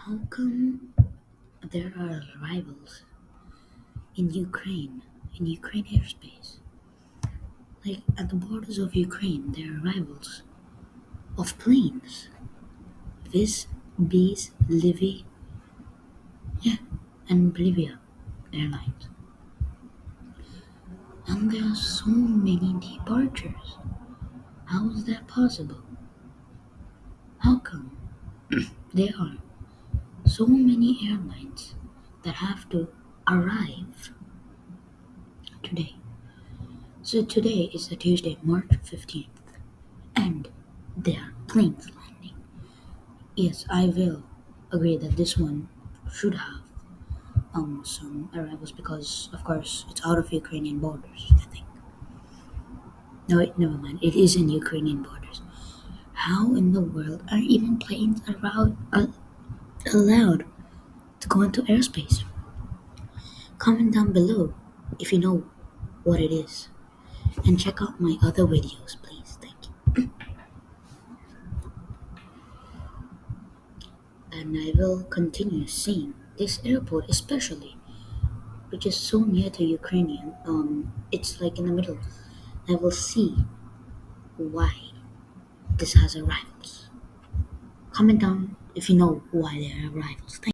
How come there are rivals in Ukraine airspace? Like at the borders of Ukraine, there are rivals of planes. Viz, Bees, Livy, yeah, and Bolivia Airlines. And there are so many departures. How is that possible? How come there are so many airlines that have to arrive today? So today is a Tuesday, March 15th, and there are planes landing. Yes, I will agree that this one should have some arrivals because, of course, it's out of Ukrainian borders. I think. No, wait, never mind. It is in Ukrainian borders. How in the world are even planes allowed to go into airspace? Comment down below if you know what it is, and check out my other videos, please. Thank you. And I will continue seeing this airport, especially which is so near to Ukrainian. It's like in the middle. I will see why this has arrivals. Comment down if you know why there are arrivals. Thank